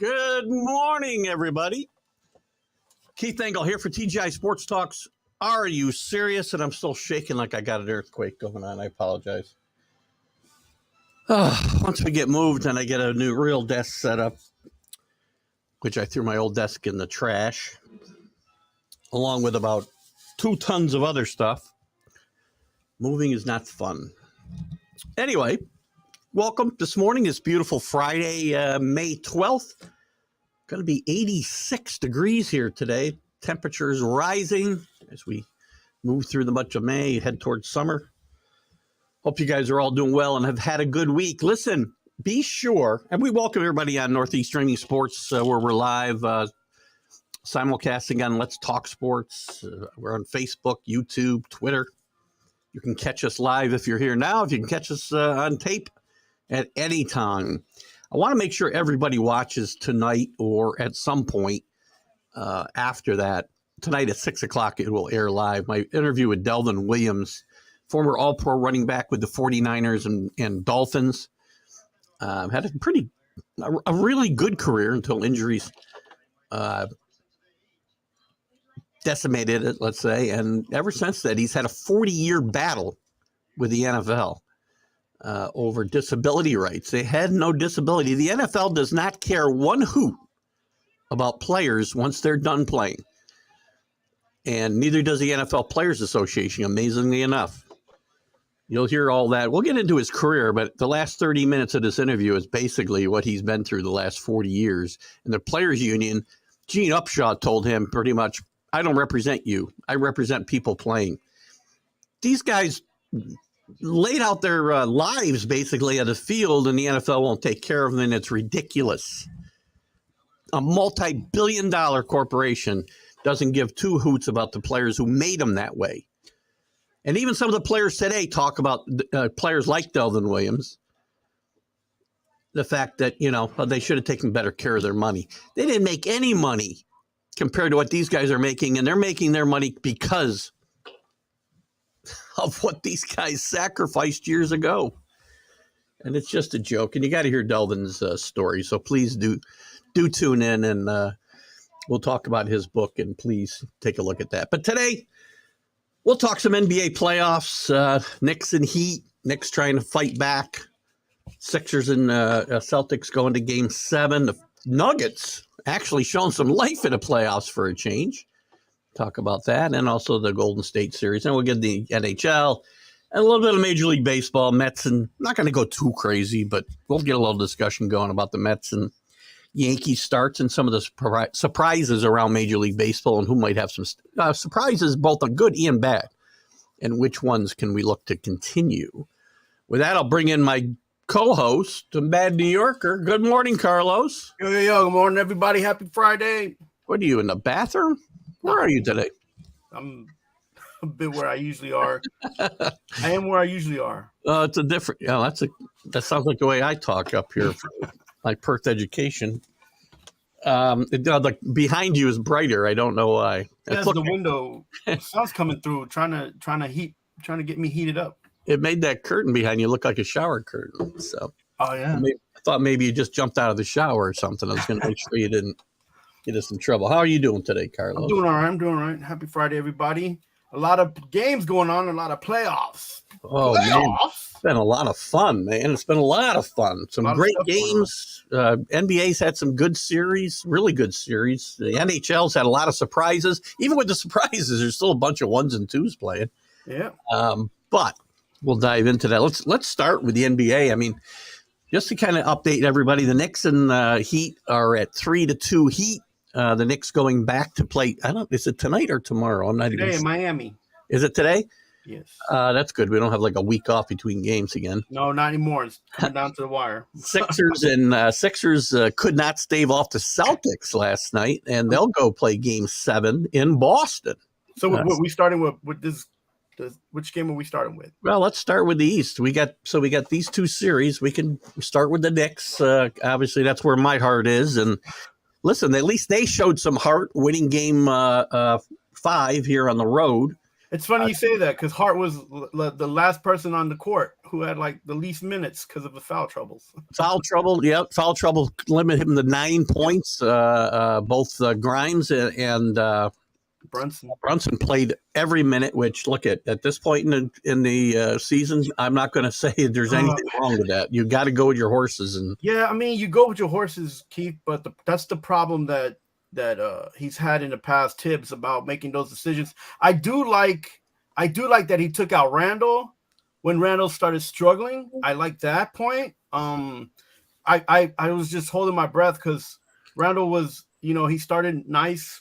Good morning, everybody. Keith Engle here for TGI Sports Talk's Are You Serious? And I'm still shaking like I got an earthquake going on. I apologize. Once we get moved and I get a new real desk set up, which I threw my old desk in the trash, along with about 2 tons of other stuff, moving is not fun. Anyway, welcome. This morning is beautiful Friday, May 12th. Going to be 86 degrees here today. Temperatures rising as we move through the month of May, head towards summer. Hope you guys are all doing well and have had a good week. Listen, be sure, and we welcome everybody on Northeast Streaming Sports, where we're live, simulcasting on Let's Talk Sports. We're on Facebook, YouTube, Twitter. You can catch us live if you're here now. If you can catch us on tape at any time. I want to make sure everybody watches tonight or at some point after that. Tonight at 6 o'clock, it will air live. My interview with Delvin Williams, former All-Pro running back with the 49ers and Dolphins. Had a really good career until injuries decimated it, let's say. And ever since that, he's had a 40-year battle with the NFL. Over disability rights. They had no disability. The NFL does not care one hoot about players once they're done playing. And neither does the NFL Players Association, amazingly enough. You'll hear all that. We'll get into his career, but the last 30 minutes of this interview is basically what he's been through the last 40 years. And the Players Union, Gene Upshaw told him pretty much, I don't represent you. I represent people playing. These guys laid out their lives basically at the field, and the NFL won't take care of them, and it's ridiculous. A multi-billion-dollar corporation doesn't give 2 hoots about the players who made them that way. And even some of the players today talk about players like Delvin Williams, the fact that, they should have taken better care of their money. They didn't make any money compared to what these guys are making, and they're making their money because of what these guys sacrificed years ago. And it's just a joke. And you got to hear Delvin's story. So please do tune in, and we'll talk about his book, and please take a look at that. But today we'll talk some NBA playoffs, Knicks and Heat, Knicks trying to fight back, Sixers and Celtics going to game 7. The Nuggets actually showing some life in the playoffs for a change. Talk about that, and also the Golden State series. And we'll get the NHL and a little bit of Major League Baseball, Mets, and I'm not going to go too crazy, but we'll get a little discussion going about the Mets and Yankees starts and some of the surprises around Major League Baseball and who might have some surprises, both on good and bad, and which ones can we look to continue. With that, I'll bring in my co-host, the Bad New Yorker. Good morning, Carlos. Yo, good morning, everybody. Happy Friday. What are you, in the bathroom? Where are you today? I'm a bit where I usually are. I am where I usually are. It's a different. Yeah, that sounds like the way I talk up here for my Perth education. Behind you is brighter. I don't know why. That's the window. Sun's coming through, trying to get me heated up. It made that curtain behind you look like a shower curtain. So. Oh yeah. I thought maybe you just jumped out of the shower or something. I was going to make sure you didn't get us in trouble. How are you doing today, Carlos? I'm doing all right. Happy Friday, everybody. A lot of games going on, a lot of playoffs. Oh, man. It's been a lot of fun, man. It's been a lot of fun. Some great games. NBA's had some good series, really good series. The NHL's had a lot of surprises. Even with the surprises, there's still a bunch of 1s and 2s playing. Yeah. But we'll dive into that. Let's start with the NBA. I mean, just to kind of update everybody, the Knicks and Heat are at 3-2 Heat. The Knicks going back to play. Is it tonight or tomorrow? I'm not today even sure. In Miami. Is it today? Yes. That's good. We don't have like a week off between games again. No, not anymore. It's coming down to the wire. Sixers could not stave off the Celtics last night, and they'll go play game 7 in Boston. So what we starting with this? Which game are we starting with? Well, let's start with the East. We got these 2 series. We can start with the Knicks. Obviously, that's where my heart is. And listen, at least they showed some heart winning game 5 here on the road. It's funny you say that because Hart was the last person on the court who had like the least minutes because of the foul troubles. Foul trouble, yep. Foul trouble limit him to 9 points. Both Grimes and Brunson played every minute. Which, look at this point in the season, I'm not going to say there's anything wrong with that. You got to go with your horses, and yeah, I mean, you go with your horses, Keith. But that's the problem that he's had in the past. Tibbs about making those decisions. I do like that he took out Randall when Randall started struggling. I like that point. I was just holding my breath because Randall was, he started nice,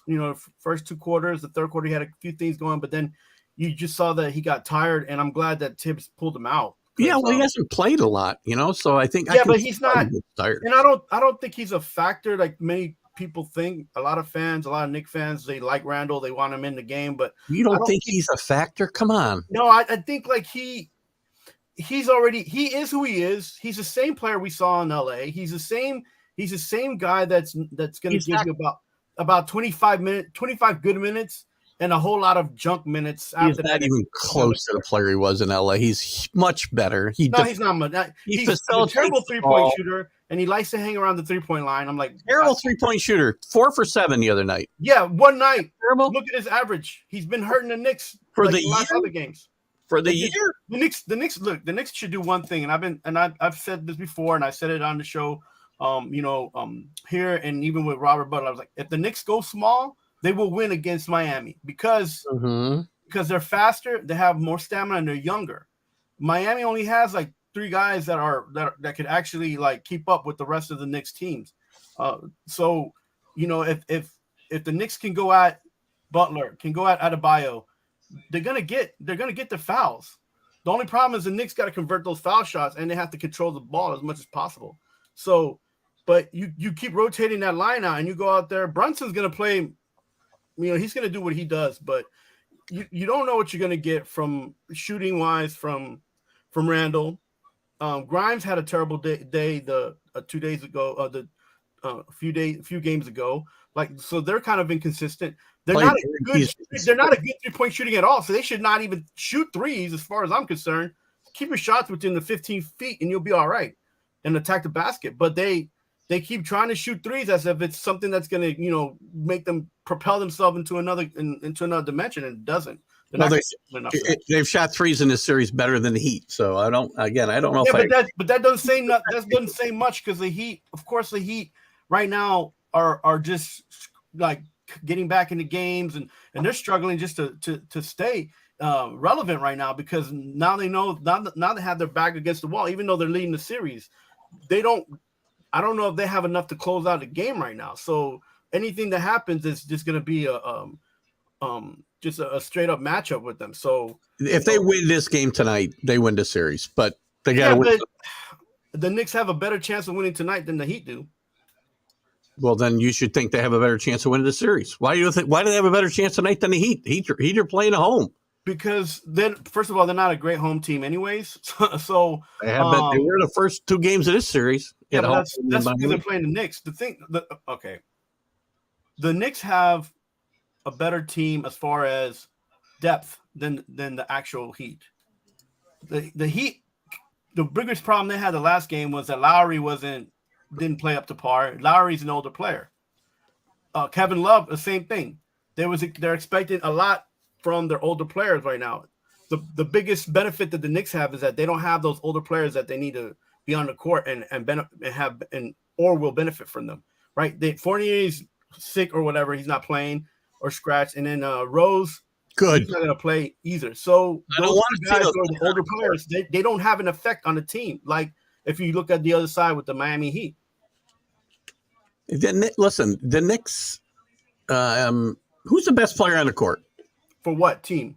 first 2 quarters. The third quarter, he had a few things going, but then you just saw that he got tired, and I'm glad that Tibbs pulled him out. Yeah, well, he hasn't played a lot, so I think but he's not tired. And I don't think he's a factor like many people think. A lot of Knicks fans, they like Randall, they want him in the game, but you don't think he's a factor? Come on. No, I think like he is who he is. He's the same player we saw in LA. He's the same guy that's going to give you about 25 good minutes and a whole lot of junk minutes. He's not even close to the player he was in LA. He's much better. He's not much. He's a terrible 3-point shooter, and he likes to hang around the 3-point line. I'm like, terrible 3-point shooter. 4 for 7 the other night. Yeah, one night. Terrible. Look at his average. He's been hurting the Knicks for the last year. Other games. For the year, the Knicks should do one thing, and I've said this before, and I said it on the show, here and even with Robert Butler. I was like, if the Knicks go small, they will win against Miami because they're faster, they have more stamina, and they're younger. Miami only has like 3 guys that could actually like keep up with the rest of the Knicks teams. So if the Knicks can go at Butler, can go at Adebayo, they're gonna get the fouls. The only problem is the Knicks got to convert those foul shots, and they have to control the ball as much as possible. So, but you keep rotating that line out, and you go out there. Brunson's gonna play. He's gonna do what he does, but you don't know what you're gonna get from shooting wise from Randall. Grimes had a terrible day 2 days ago. A few games ago. So they're kind of inconsistent. They're not a good 3-point shooting at all. So they should not even shoot threes, as far as I'm concerned. Keep your shots within the 15 feet, and you'll be all right, and attack the basket. But they keep trying to shoot threes as if it's something that's going to make them propel themselves into another dimension, and it doesn't. They've shot threes in this series better than the Heat. So I don't know. Yeah, but that doesn't say that doesn't say much because the Heat right now are just like getting back into games, and they're struggling just to stay relevant right now, because now they know now they have their back against the wall. Even though they're leading the series, I don't know if they have enough to close out the game right now. So anything that happens is just going to be just a straight up matchup with them. So if they win this game tonight, they win the series, but they got to win. The Knicks have a better chance of winning tonight than the Heat do. Well, then you should think they have a better chance of winning the series. Why do they have a better chance tonight than the Heat? Heat are playing at home. Because then, first of all, they're not a great home team, anyways. So they were the first 2 games of this series. Yeah, that's because they're playing the Knicks. The Knicks have a better team as far as depth than the actual Heat. The Heat, the biggest problem they had the last game was that Lowry didn't play up to par. Lowry's an older player. Kevin Love, the same thing. They're expecting a lot from their older players right now. The biggest benefit that the Knicks have is that they don't have those older players that they need to be on the court or will benefit from them. Right? Fournier's sick or whatever, he's not playing or scratched, and then Rose, he's not going to play either. So those guys are the older players. They don't have an effect on the team. Like if you look at the other side with the Miami Heat. Listen, the Knicks, who's the best player on the court? For what team?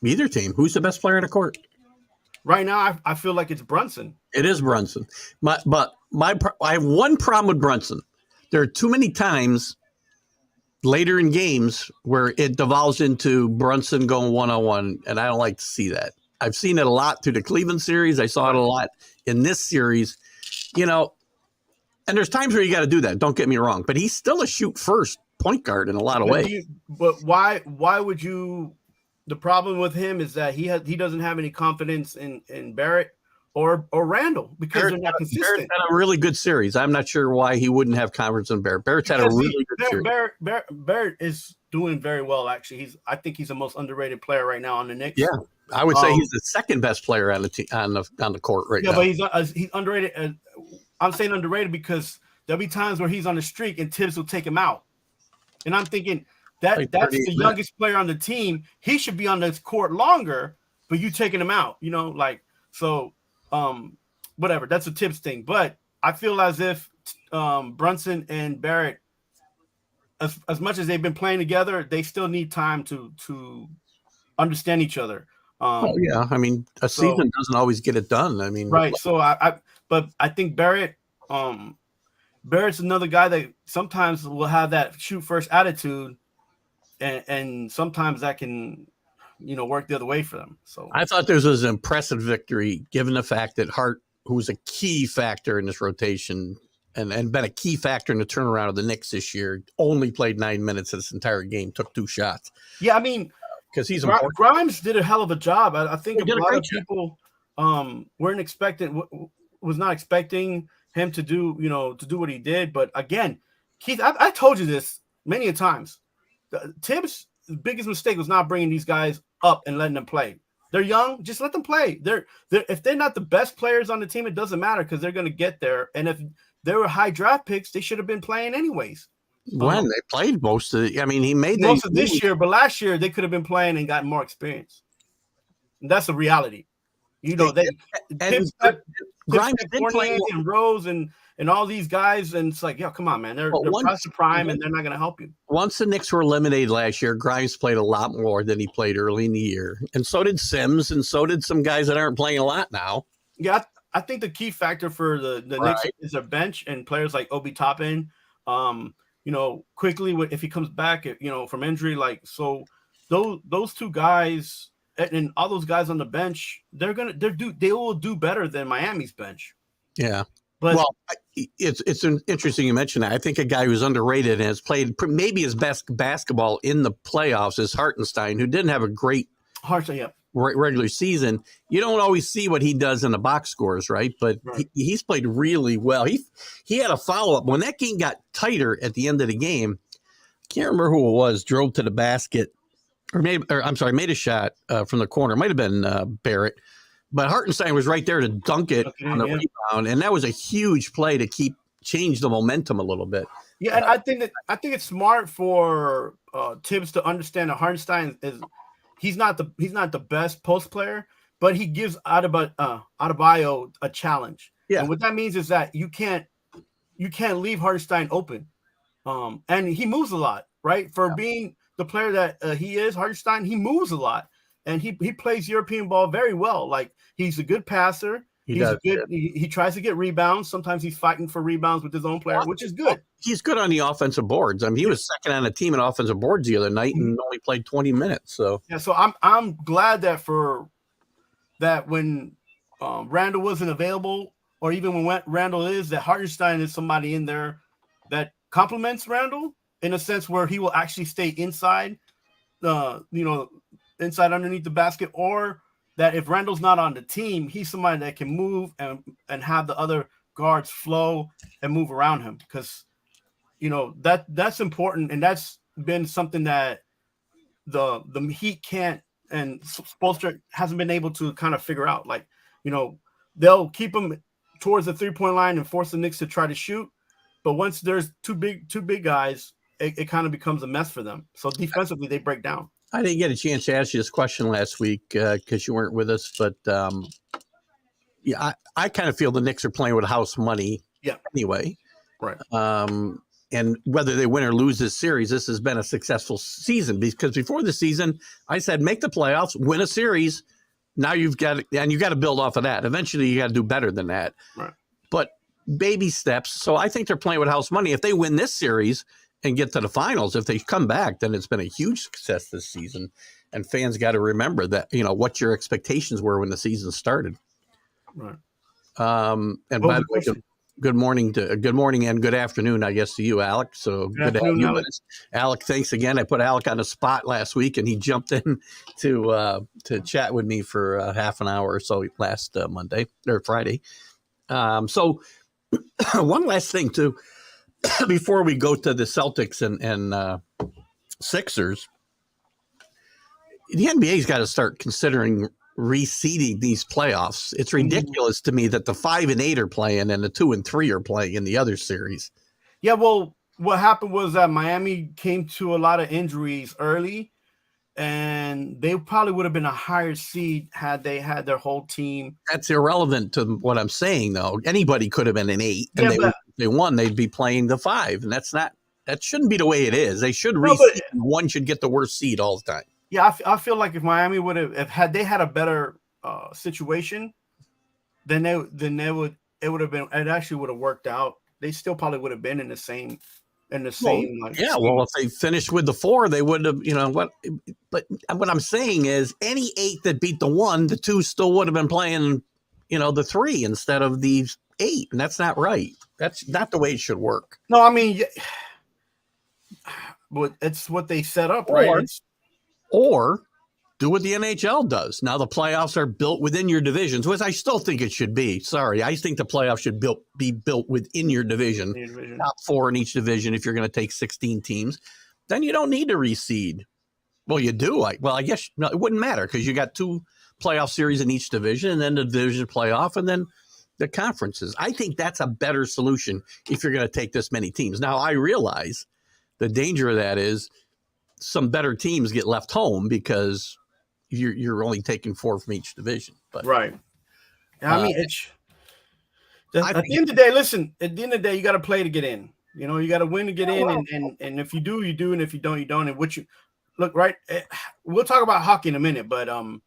Either team. Who's the best player on the court? Right now, I feel like it's Brunson. It is Brunson. I have one problem with Brunson. There are too many times later in games where it devolves into Brunson going one-on-one, and I don't like to see that. I've seen it a lot through the Cleveland series. I saw it a lot in this series. And there's times where you got to do that. Don't get me wrong. But he's still a shoot-first point guard in a lot of ways. But why would you the problem with him is that he doesn't have any confidence in Barrett or Randall because they're not Barrett's consistent. had a really good series. I'm not sure why he wouldn't have confidence in Barrett. Barrett's had a really good series. Barrett is doing very well, actually. I think he's the most underrated player right now on the Knicks. Yeah, I would say he's the second best player on the on the court right now. Yeah, but he's underrated. I'm saying underrated because there'll be times where he's on the streak and Tibbs will take him out, and I'm thinking that's the youngest player on the team. He should be on this court longer, but you taking him out. Whatever. That's a Tibbs thing, but I feel as if Brunson and Barrett, as much as they've been playing together, they still need time to understand each other. Yeah, I mean, a season doesn't always get it done. I mean, right. So but I think Barrett's another guy that sometimes will have that shoot first attitude, and sometimes that can, work the other way for them. So I thought this was an impressive victory, given the fact that Hart, who was a key factor in this rotation and been a key factor in the turnaround of the Knicks this year, only played 9 minutes of this entire game, took 2 shots. Yeah, I mean, because he's Grimes did a hell of a job. I think a lot of people was not expecting him to do what he did. But again, Keith, I told you this many a times. Tibbs' biggest mistake was not bringing these guys up and letting them play. They're young, just let them play. If they're not the best players on the team, it doesn't matter because they're going to get there. And if they were high draft picks, they should have been playing anyways. When they played most of it, I mean, he made most of this year, but last year they could have been playing and gotten more experience. And that's the reality. Grimes did play and Rose and all these guys, and it's like, yeah, come on, man, they're past the prime, and they're not going to help you. Once the Knicks were eliminated last year, Grimes played a lot more than he played early in the year, and so did Sims, and so did some guys that aren't playing a lot now. Yeah, I think the key factor for the Knicks is their bench and players like Obi Toppin. Quickly if he comes back, from injury, those two guys and all those guys on the bench, they will do better than Miami's bench. Yeah, but it's interesting you mentioned that. I think a guy who's underrated and has played maybe his best basketball in the playoffs is Hartenstein, who didn't have a great regular season. You don't always see what he does in the box scores, right? But he's played really well. He had a follow-up. When that game got tighter at the end of the game, I can't remember who it was, drove to the basket, made a shot from the corner. It might have been Barrett. But Hartenstein was right there to dunk it on the rebound, and that was a huge play to change the momentum a little bit. Yeah, and I think it's smart for Tibbs to understand that Hartenstein is he's not the best post player, but he gives Adebayo a challenge. Yeah, and what that means is that you can't leave Hartenstein open, and he moves a lot, right? For being the player that he is, Hartenstein, he moves a lot. And he plays European ball very well. Like, he's a good passer. He tries to get rebounds. Sometimes he's fighting for rebounds with his own player, which is good. He's good on the offensive boards. I mean, he was second on the team in offensive boards the other night and only played 20 minutes. So I'm glad that when Randall wasn't available, or even when Randall is, that Hartenstein is somebody in there that complements Randall in a sense where he will actually stay inside, inside underneath the basket, or that if Randall's not on the team, he's somebody that can move and have the other guards flow and move around him, because that's important, and that's been something that the Heat can't, and Spoelstra hasn't been able to kind of figure out. Like, they'll keep him towards the 3-point line and force the Knicks to try to shoot, but once there's two big guys, it kind of becomes a mess for them. So defensively, they break down. I didn't get a chance to ask you this question last week because you weren't with us, but I kind of feel the Knicks are playing with house money anyway. Right. And whether they win or lose this series, this has been a successful season, because before the season, I said, make the playoffs, win a series. Now you've got to build off of that. Eventually, you got to do better than that. Right. But baby steps. So I think they're playing with house money. If they win this series and get to the finals, if they come back, then it's been a huge success this season. And fans got to remember that, what your expectations were when the season started. Right. And by the way, good morning and good afternoon, I guess, to you, Alec. So good to have you with us. Alec, thanks again. I put Alec on the spot last week, and he jumped in to chat with me for half an hour or so last Monday or Friday. So one last thing, too, before we go to the Celtics and Sixers, the NBA's got to start considering reseeding these playoffs. It's ridiculous to me that the 5 and 8 are playing and the 2 and 3 are playing in the other series. Yeah, well, what happened was that Miami came to a lot of injuries early, and they probably would have been a higher seed had they had their whole team. That's irrelevant to what I'm saying, though. Anybody could have been an 8, and they won. They'd be playing the 5, and that shouldn't be the way it is. They should reseed. One should get the worst seed all the time. Yeah, I feel like if Miami would have had a better situation, then it would have been, it actually would have worked out. They still probably would have been in the same. Well, if they finished with the 4, they would have, what. But what I'm saying is, any 8 that beat the 1, the 2 still would have been playing, the 3 instead of these 8, and that's not right. That's not the way it should work. No, I mean, but it's what they set up, right? Or do what the NHL does. Now the playoffs are built within your divisions, which I still think it should be. Sorry, I think the playoffs should be built within your division. Top 4 in each division if you're going to take 16 teams. Then you don't need to reseed. Well, you do. I guess it wouldn't matter because you got 2 playoff series in each division and then the division playoff and then the conferences. I think that's a better solution if you're going to take this many teams. Now, I realize the danger of that is some better teams get left home because you're only taking 4 from each division. But right. I mean, at the end of the day, listen, at the end of the day, you got to play to get in. You got to win to get in. And if you do, you do. And if you don't, you don't. And look, right. We'll talk about hockey in a minute, but, I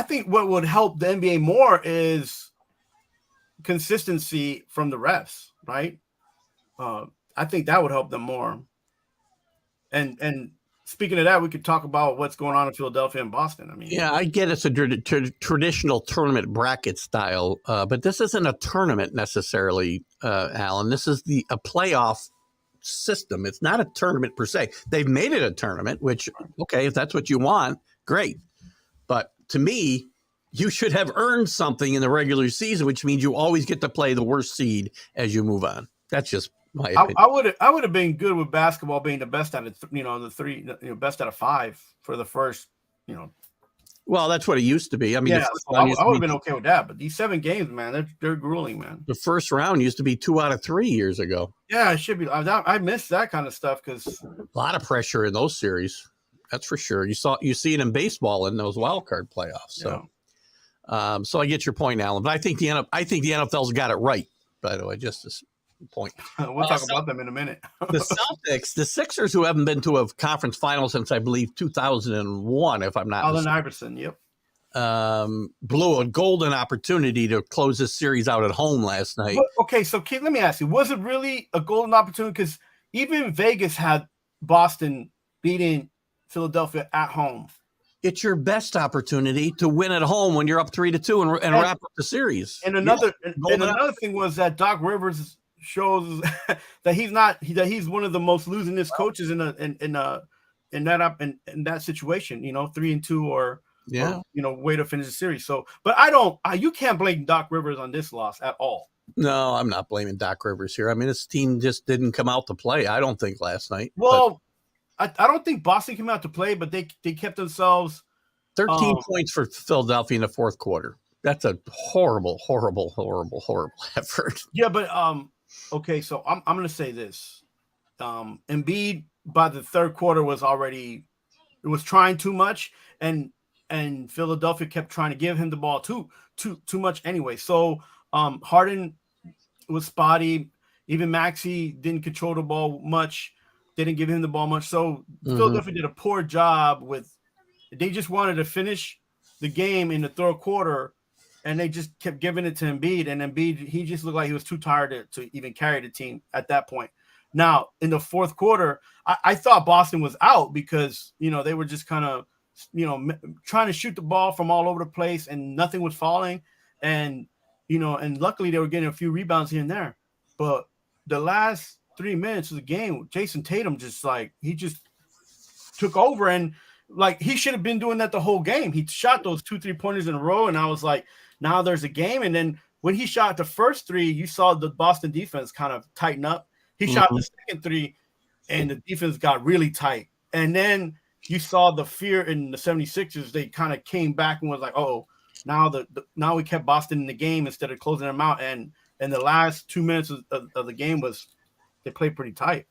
think what would help the NBA more is consistency from the refs, right? I think that would help them more. And speaking of that, we could talk about what's going on in Philadelphia and Boston. I mean, yeah, I get it's a traditional tournament bracket style, but this isn't a tournament necessarily, Alan. This is a playoff system. It's not a tournament per se. They've made it a tournament, which, okay, if that's what you want, great. But to me, you should have earned something in the regular season, which means you always get to play the worst seed as you move on. That's just my opinion. I would have been good with basketball being the best out of the 3, best out of 5 for the first, Well, that's what it used to be. I mean, I would have been okay with that. But these 7 games, man, they're grueling, man. The first round used to be 2 out of 3 years ago. Yeah, it should be. I missed that kind of stuff because a lot of pressure in those series. That's for sure. You see it in baseball in those wild card playoffs. So, so I get your point, Alan. But I think the NFL's got it right. By the way, just as a point. We'll talk about them in a minute. The Celtics, the Sixers, who haven't been to a conference final since I believe 2001, if I'm not mistaken. Allen Iverson, yep. Blew a golden opportunity to close this series out at home last night. Okay, so Keith, let me ask you: was it really a golden opportunity? Because even Vegas had Boston beating Philadelphia at home. It's your best opportunity to win at home when you're up 3-2 and wrap up the series. And another thing was that Doc Rivers shows that he's one of the most losingest coaches in that situation. 3-2 or way to finish the series. So, but you can't blame Doc Rivers on this loss at all. No, I'm not blaming Doc Rivers here. I mean, this team just didn't come out to play. I don't think last night. Well. I don't think Boston came out to play, but they kept themselves 13 points for Philadelphia in the fourth quarter. That's a horrible, horrible, horrible, horrible effort. Yeah, but okay, so I'm going to say this. Embiid by the third quarter was trying too much, and Philadelphia kept trying to give him the ball too much anyway. So Harden was spotty. Even Maxey didn't control the ball much. They didn't give him the ball much. So Philadelphia did a poor job they just wanted to finish the game in the third quarter, and they just kept giving it to Embiid. And Embiid, he just looked like he was too tired to even carry the team at that point. Now, in the fourth quarter, I thought Boston was out because, they were just kind of, trying to shoot the ball from all over the place and nothing was falling. And and luckily they were getting a few rebounds here and there. But the last 3 minutes of the game, Jason Tatum he just took over, and like he should have been doing that the whole game. He shot those 2 3-pointers in a row, and I was like, now there's a game. And then when he shot the first 3, you saw the Boston defense kind of tighten up. He shot the second 3, and the defense got really tight. And then you saw the fear in the 76ers. They kind of came back and was like, oh, now we kept Boston in the game instead of closing them out. And the last 2 minutes of the game they played pretty tight.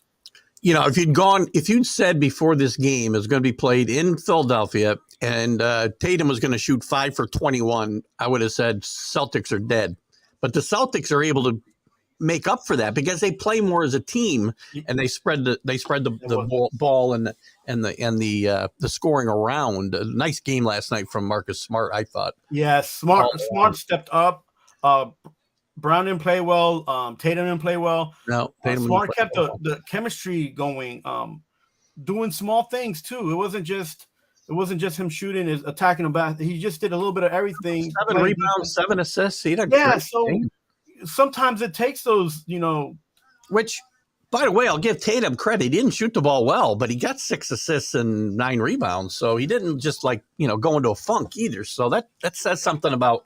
If you'd said before this game is going to be played in Philadelphia and Tatum was going to shoot 5 for 21, I would have said Celtics are dead. But the Celtics are able to make up for that because they play more as a team and they spread the ball and the scoring around. A nice game last night from Marcus Smart, I thought. Yeah, Smart stepped up. Brown didn't play well. Tatum didn't play well. No, Smart kept the chemistry going, doing small things too. It wasn't just him shooting, is attacking the basket. He just did a little bit of everything. 7 rebounds, 7 assists. Sometimes it takes those, Which, by the way, I'll give Tatum credit. He didn't shoot the ball well, but he got 6 assists and 9 rebounds. So he didn't just go into a funk either. So that says something about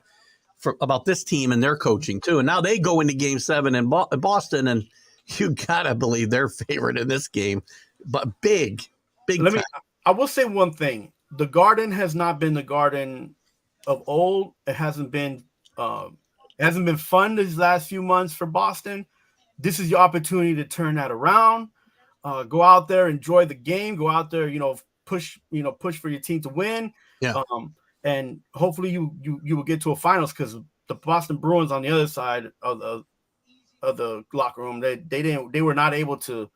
this team and their coaching too. And now they go into Game 7 in Boston, and you gotta believe they're favorite in this game. But big. I will say one thing: the Garden has not been the Garden of old. It hasn't been fun these last few months for Boston. This is your opportunity to turn that around. Go out there, enjoy the game. Go out there, push for your team to win. Yeah. And hopefully you will get to a finals, because the Boston Bruins on the other side of the locker room, they were not able to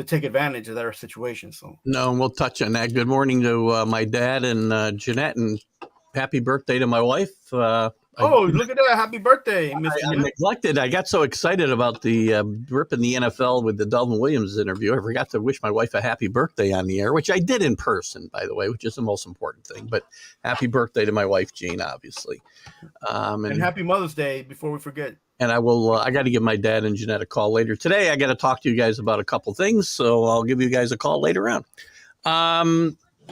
take advantage of their situation. So no, we'll touch on that. Good morning to my dad and Jeanette, and happy birthday to my wife. Look at that! Happy birthday, Mr. I neglected. I got so excited about the ripping the NFL with the Delvin Williams interview. I forgot to wish my wife a happy birthday on the air, which I did in person, by the way, which is the most important thing. But happy birthday to my wife, Jean, obviously. And happy Mother's Day before we forget. And I will. I got to give my dad and Jeanette a call later today. I got to talk to you guys about a couple things, so I'll give you guys a call later on.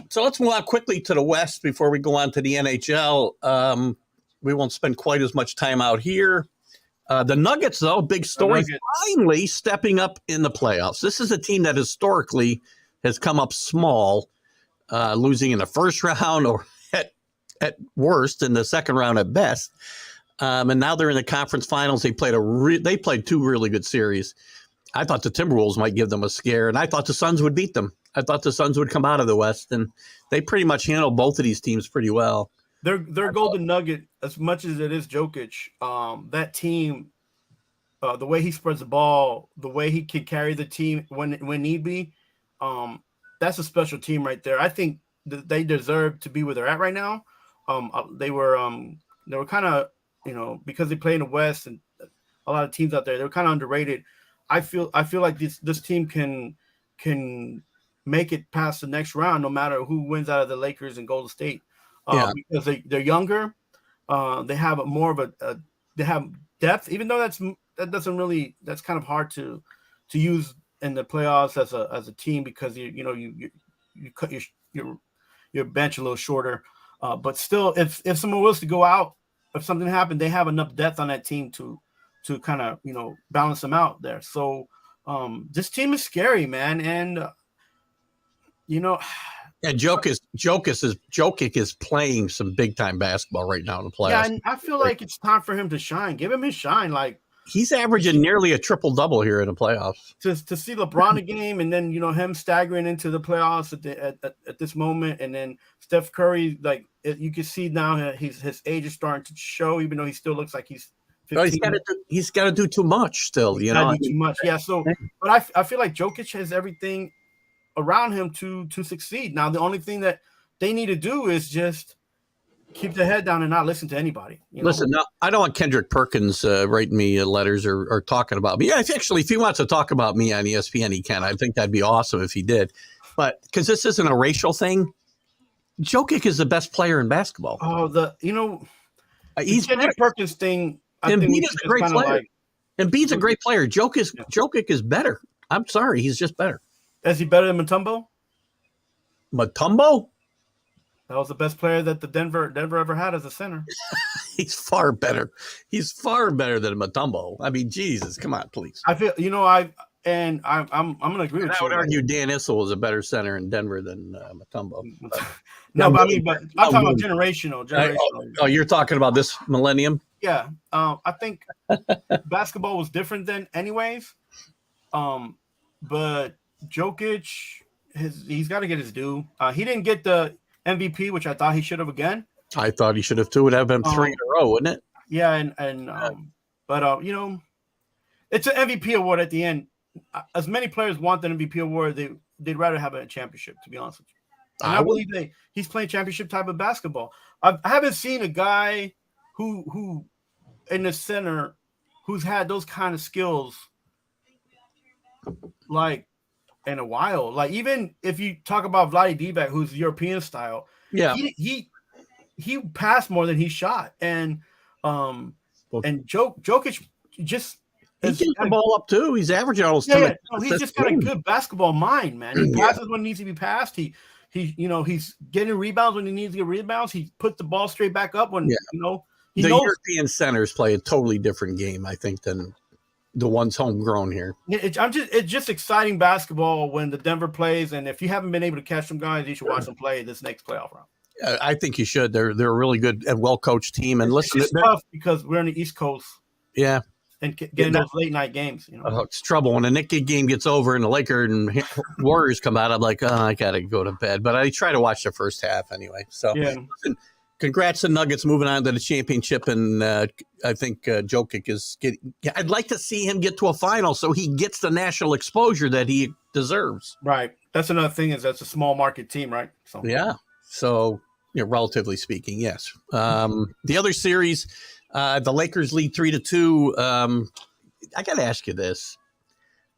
So let's move on quickly to the West before we go on to the NHL. We won't spend quite as much time out here. The Nuggets, though, big story, finally stepping up in the playoffs. This is a team that historically has come up small, losing in the first round or at worst in the second round at best. And now they're in the conference finals. They played 2 really good series. I thought the Timberwolves might give them a scare, and I thought the Suns would beat them. I thought the Suns would come out of the West, and they pretty much handled both of these teams pretty well. Their golden nugget, as much as it is Jokic, that team, the way he spreads the ball, the way he can carry the team when need be, that's a special team right there. I think they deserve to be where they're at right now. They were kind of, because they play in the West and a lot of teams out there, they were kind of underrated. I feel like this team can make it past the next round, no matter who wins out of the Lakers and Golden State. Because they're younger, they have more of they have depth. Even though that's kind of hard to use in the playoffs as a team, because you cut your bench a little shorter. But still, if someone was to go out, if something happened, they have enough depth on that team to kind of balance them out there. So this team is scary, man, and And Jokic is playing some big time basketball right now in the playoffs. Yeah, and I feel like it's time for him to shine. Give him his shine. Like, he's averaging nearly a triple double here in the playoffs. To see LeBron a game, and then him staggering into the playoffs at this moment, and then Steph Curry, like you can see now his age is starting to show, even though he still looks like he's 15. He's got to do too much still. Do too much. Yeah. So, but I feel like Jokic has everything around him to succeed. Now, the only thing that they need to do is just keep their head down and not listen to anybody. Listen, no, I don't want Kendrick Perkins writing me letters or talking about me. Yeah, if he wants to talk about me on ESPN, he can. I think that'd be awesome if he did. But because this isn't a racial thing, Jokic is the best player in basketball. Oh, the Kendrick Perkins thing, Embiid is a great player. Embiid's a great player. Jokic is better. I'm sorry, he's just better. Is he better than Mutombo? Mutombo? That was the best player that the Denver ever had as a center. He's far better. He's far better than Mutombo. I mean, Jesus, come on, please. I feel I'm gonna agree with you. I would argue Dan Issel was a better center in Denver than Mutombo. No, but I'm talking about generational. Oh, you're talking about this millennium? Yeah. I think basketball was different then, anyways. But Jokic, he's got to get his due. He didn't get the MVP, which I thought he should have again. I thought he should have too. It would have been 3 in a row, wouldn't it? Yeah, but it's an MVP award at the end. As many players want the MVP award, they'd rather have a championship, to be honest with you. And I believe he's playing championship type of basketball. I haven't seen a guy who in the center who's had those kind of skills like in a while. Like, even if you talk about Vlade Divac, who's European style, yeah, he passed more than he shot, and Jokic just he gets the ball up too. He's averaging almost. He's just got a good basketball mind, man. He passes when it needs to be passed. He's getting rebounds when he needs to get rebounds. He put the ball straight back up when the European centers play a totally different game, I think, than the ones homegrown here. It's just exciting basketball when the Denver plays, and if you haven't been able to catch some guys, you should watch them play this next playoff round. I think you should. They're a really good and well coached team. And listen, it's tough because we're on the East Coast. Yeah, and getting those late night games. It's trouble when the Knicks game gets over and the Lakers and Warriors come out. I'm like, I gotta go to bed. But I try to watch the first half anyway. So listen, congrats to Nuggets moving on to the championship, and I think Jokic is getting. I'd like to see him get to a final so he gets the national exposure that he deserves. Right. That's another thing, is that's a small market team, right? So. Yeah. So, relatively speaking, yes. The other series, the Lakers lead 3-2. I got to ask you this: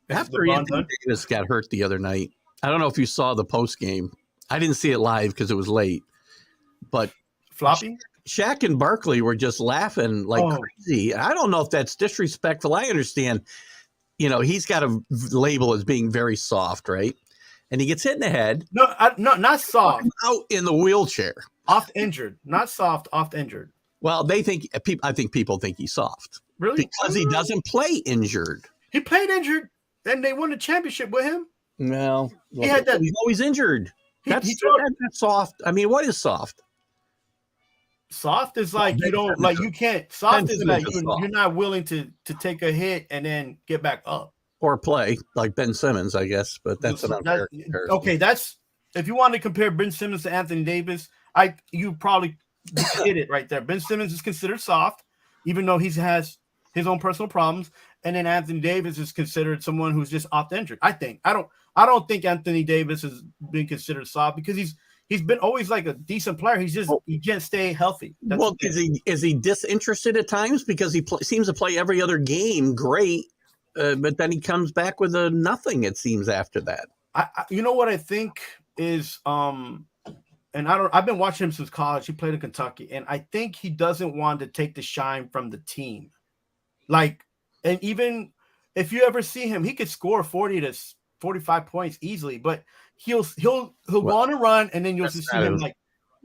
after Anthony Davis got hurt the other night, I don't know if you saw the post game. I didn't see it live because it was late, but. Floppy? Shaq and Barkley were just laughing like crazy. I don't know if that's disrespectful. I understand, he's got a label as being very soft, right? And he gets hit in the head. No, not soft. Out in the wheelchair. Oft injured. Not soft, oft injured. Well, I think people think he's soft. Really? Because he doesn't play injured. He played injured, and they won the championship with him. Well, he had that. He's always injured. That's soft. I mean, what is soft? Soft is like you can't. Soft is like you're not willing to take a hit and then get back up or play like Ben Simmons, I guess. But that's an unfair comparison. Okay, that's if you want to compare Ben Simmons to Anthony Davis, you probably hit it right there. Ben Simmons is considered soft, even though he has his own personal problems, and then Anthony Davis is considered someone who's just oft injured. I don't think Anthony Davis has been considered soft because he's been always like a decent player. He can't stay healthy. Is he disinterested at times because he seems to play every other game great, but then he comes back with a nothing. It seems after that. You know what I think is and I've been watching him since college. He played in Kentucky, and I think he doesn't want to take the shine from the team. Like, and even if you ever see him, he could score 40 to 45 points easily, but he'll go on a run, and then you'll just see him like,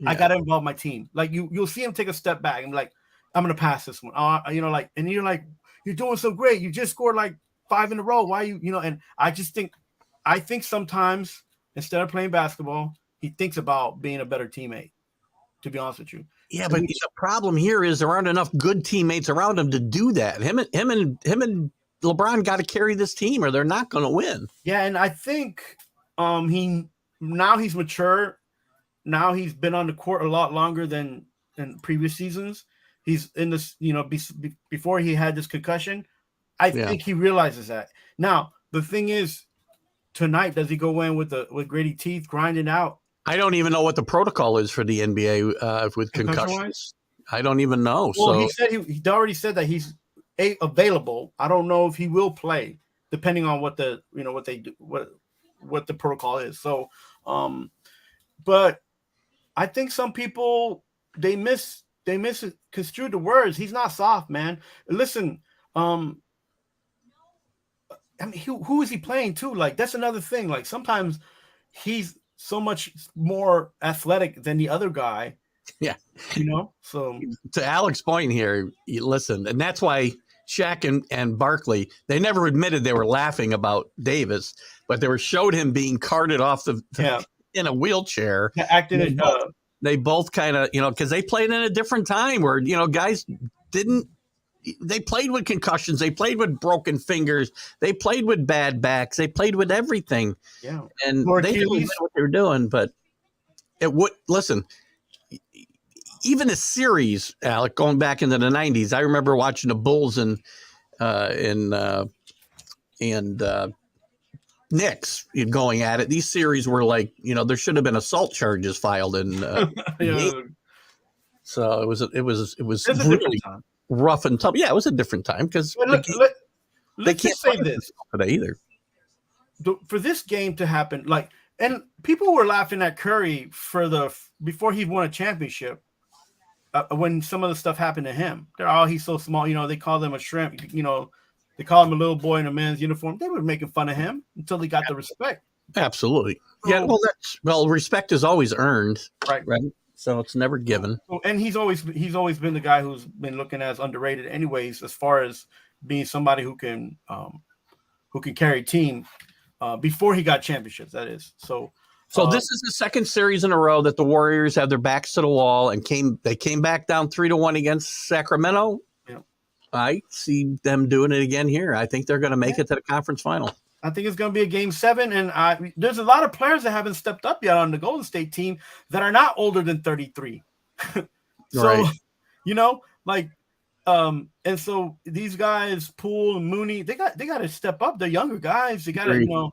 I gotta involve my team. Like you'll see him take a step back and be like, I'm gonna pass this one. And you're like, you're doing so great. You just scored like 5 in a row. Why and I think sometimes instead of playing basketball, he thinks about being a better teammate, to be honest with you. Yeah, but the problem here is there aren't enough good teammates around him to do that. Him and LeBron got to carry this team or they're not going to win. Yeah, and I think he's mature. Now he's been on the court a lot longer than in previous seasons. He's in this, before he had this concussion. I think he realizes that. Now, the thing is, tonight, does he go in with gritty teeth, grinding out? I don't even know what the protocol is for the NBA with concussions. I don't even know. Well, he said he already said that he's available. I don't know if he will play, depending on what the what they do, what the protocol is. So, but I think some people they miss misconstrued the words. He's not soft, man. Listen, I mean, who is he playing to? Like, that's another thing. Like, sometimes he's so much more athletic than the other guy. Yeah. So to Alex's point here, listen, and that's why Shaq and Barkley, they never admitted they were laughing about Davis, but they showed him being carted off in a wheelchair. Acting they both kind of, because they played in a different time where, guys they played with concussions. They played with broken fingers. They played with bad backs. They played with everything. Yeah. And they didn't know what they were doing, but listen, even a series, Alec, going back into the 90s, I remember watching the Bulls and Knicks going at it. These series were like, there should have been assault charges filed in so it was really rough and tough. Yeah, it was a different time because they can't say this today either. For this game to happen, and people were laughing at Curry before he won a championship. When some of the stuff happened to him, he's so small. They call him a shrimp. They call him a little boy in a man's uniform. They were making fun of him until he got the respect. Absolutely. Yeah. Well, respect is always earned. Right. So it's never given. And he's always been the guy who's been looking as underrated, anyways, as far as being somebody who can carry team before he got championships. That is so. So this is the second series in a row that the Warriors have their backs to the wall and came back down 3-1 against Sacramento. Yeah. I see them doing it again here. I think they're going to make it to the conference final. I think it's going to be a game 7, and there's a lot of players that haven't stepped up yet on the Golden State team that are not older than 33. So, right. And so these guys, Poole and Mooney, they got to step up. They're younger guys. They got to,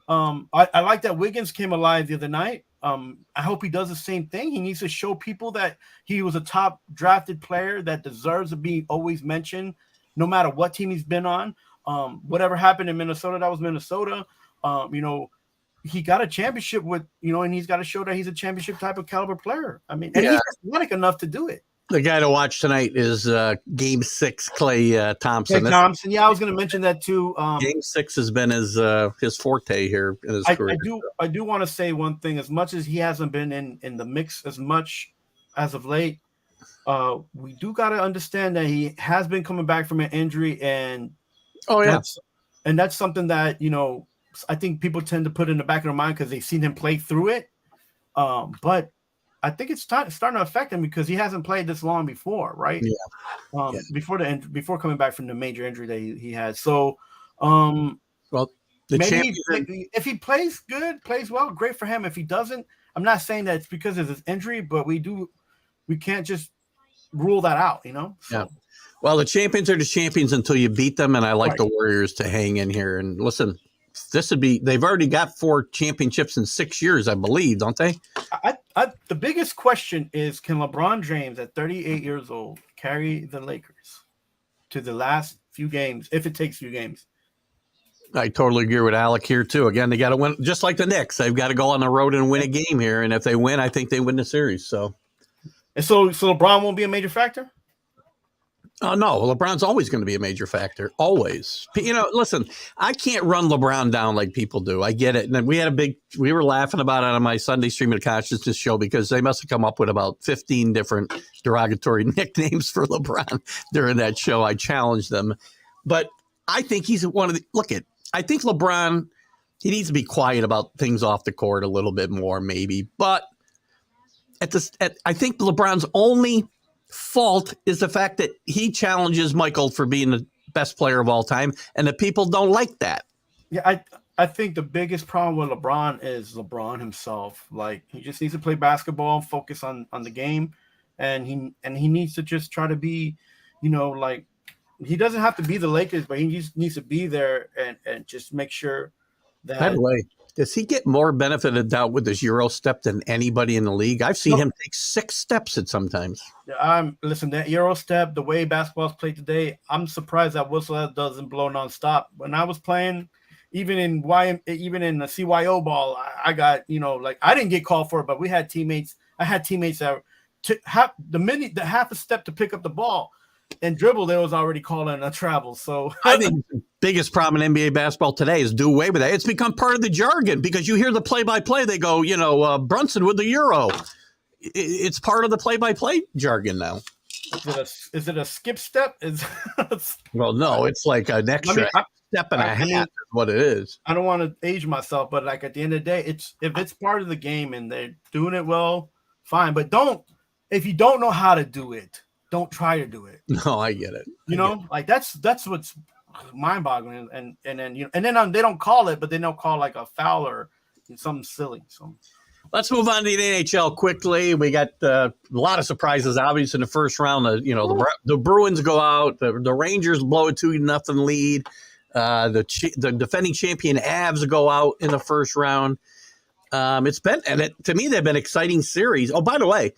I like that Wiggins came alive the other night. I hope he does the same thing. He needs to show people that he was a top drafted player that deserves to be always mentioned, no matter what team he's been on. Whatever happened in Minnesota, that was Minnesota. He got a championship with, and he's got to show that he's a championship type of caliber player. I mean, and he's athletic enough to do it. The guy to watch tonight is Game 6, Klay Thompson. Thompson. Yeah, I was going to mention that too. Game 6 has been his forte here in his career. I do want to say one thing. As much as he hasn't been in the mix as much as of late, we do got to understand that he has been coming back from an injury, and that's something that I think people tend to put in the back of their mind because they've seen him play through it. But I think it's starting to affect him because he hasn't played this long before, right? Yeah. Before coming back from the major injury that he had. So, maybe if he plays well, great for him. If he doesn't, I'm not saying that it's because of his injury, but we can't just rule that out, So. Yeah. Well, the champions are the champions until you beat them, and I like the Warriors to hang in here. And listen, they've already got 4 championships in 6 years, I believe, don't they? The biggest question is, can LeBron James at 38 years old carry the Lakers to the last few games, if it takes few games? I totally agree with Alec here too. Again, they got to win, just like the Knicks. They've got to go on the road and win a game here, and if they win, I think they win the series. So LeBron won't be a major factor? No, LeBron's always going to be a major factor. Always. Listen, I can't run LeBron down like people do. I get it. And we were laughing about it on my Sunday Stream of Consciousness show because they must have come up with about 15 different derogatory nicknames for LeBron during that show. I challenged them. But I think he's I think LeBron, he needs to be quiet about things off the court a little bit more, maybe. But I think LeBron's only fault is the fact that he challenges Michael for being the best player of all time, and the people don't like that. Yeah, I think the biggest problem with LeBron is LeBron himself. Like, he just needs to play basketball, focus on the game, and he needs to just try to be, he doesn't have to be the Lakers, but he just needs to be there and just make sure that. By the way, does he get more benefit of doubt with his Euro step than anybody in the league? I've seen him take 6 steps at sometimes. Listen, that Euro step, the way basketball's played today, I'm surprised that whistle doesn't blow nonstop. When I was playing, even in the CYO ball, I got, I didn't get called for it, but we had teammates. I had teammates that to have the half a step to pick up the ball and dribble, they was already calling a travel. So I think the biggest problem in NBA basketball today is do away with that. It's become part of the jargon because you hear the play-by-play. They go, Brunson with the Euro. It's part of the play-by-play jargon now. Is it a skip step? Well, no, it's like an extra step and a half is what it is. I don't want to age myself, but like at the end of the day, if it's part of the game and they're doing it well, fine. But if you don't know how to do it, don't try to do it. No, I get it. Like that's what's mind-boggling. And then they don't call it, but they don't call like a foul or something silly. So. Let's move on to the NHL quickly. We got a lot of surprises, obviously, in the first round. The Bruins go out. The Rangers blow a 2-0 lead. The defending champion Avs go out in the first round. To me, they've been exciting series. Oh, by the way,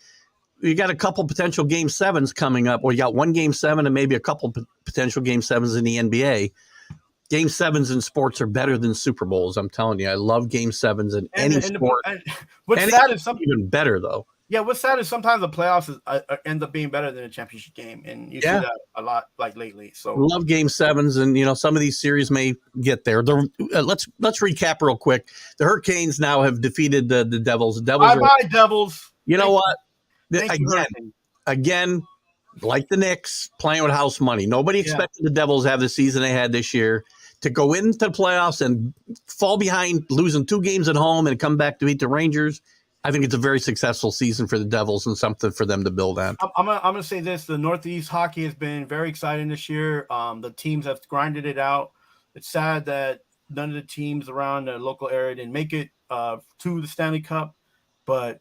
you got a couple potential Game 7s coming up. Or you got one Game 7 and maybe a couple potential Game 7s in the NBA. Game 7s in sports are better than Super Bowls. I'm telling you, I love Game 7s in any sport. What's sad is even better though. Yeah, what's sad is sometimes the playoffs ends up being better than a championship game, and you see that a lot like lately. So love Game 7s, and some of these series may get there. Let's recap real quick. The Hurricanes now have defeated the Devils. The Devils bye Devils. You know what? Again. Like the Knicks, playing with house money. Nobody expected the Devils to have the season they had this year. To go into the playoffs and fall behind, losing 2 games at home and come back to beat the Rangers, I think it's a very successful season for the Devils and something for them to build on. I'm gonna say this. The Northeast hockey has been very exciting this year. The teams have grinded it out. It's sad that none of the teams around the local area didn't make it to the Stanley Cup. But,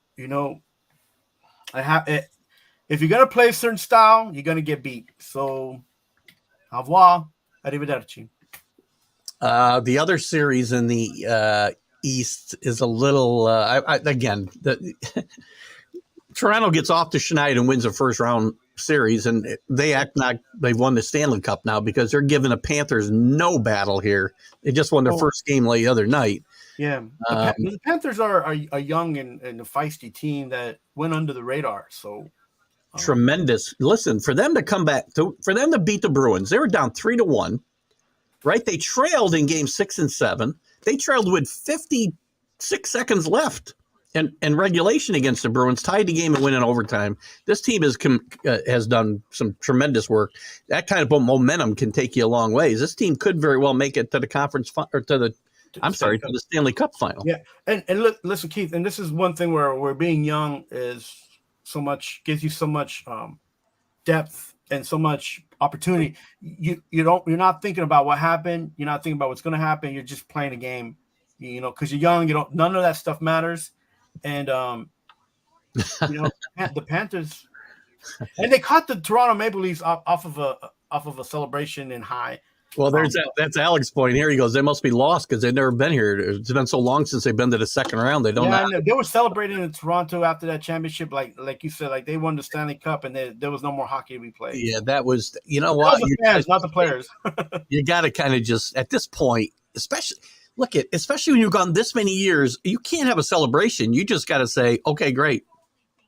if you're going to play a certain style, you're going to get beat. So, au revoir. Arrivederci. The other series in the East is a little, Toronto gets off to Schneid and wins the first round series, and they act like they've won the Stanley Cup now because they're giving the Panthers no battle here. They just won their first game the other night. Yeah. The Panthers are a young and a feisty team that went under the radar. So, tremendous. Listen, for them to come back, for them to beat the Bruins, they were down 3-1, right? They trailed in Game 6 and 7. They trailed with 56 seconds left in regulation against the Bruins, tied the game and win in overtime. This team has done some tremendous work. That kind of momentum can take you a long ways. This team could very well make it to the to the Stanley Cup final. Yeah, and listen, Keith, and this is one thing where being young is gives you so much depth and so much opportunity. You're not thinking about what happened. You're not thinking about what's going to happen. You're just playing a game, because you're young. None of that stuff matters. And the Panthers, and they caught the Toronto Maple Leafs off of a celebration in high. Well, that's Alex's point here. He goes, they must be lost because they've never been here. It's been so long since they've been to the second round. They don't know. They were celebrating in Toronto after that championship, like you said, like they won the Stanley Cup, and there was no more hockey to be played. Yeah, that was, what? The fans, not the players. You got to kind of just, at this point, especially when you've gone this many years, you can't have a celebration. You just got to say, okay, great,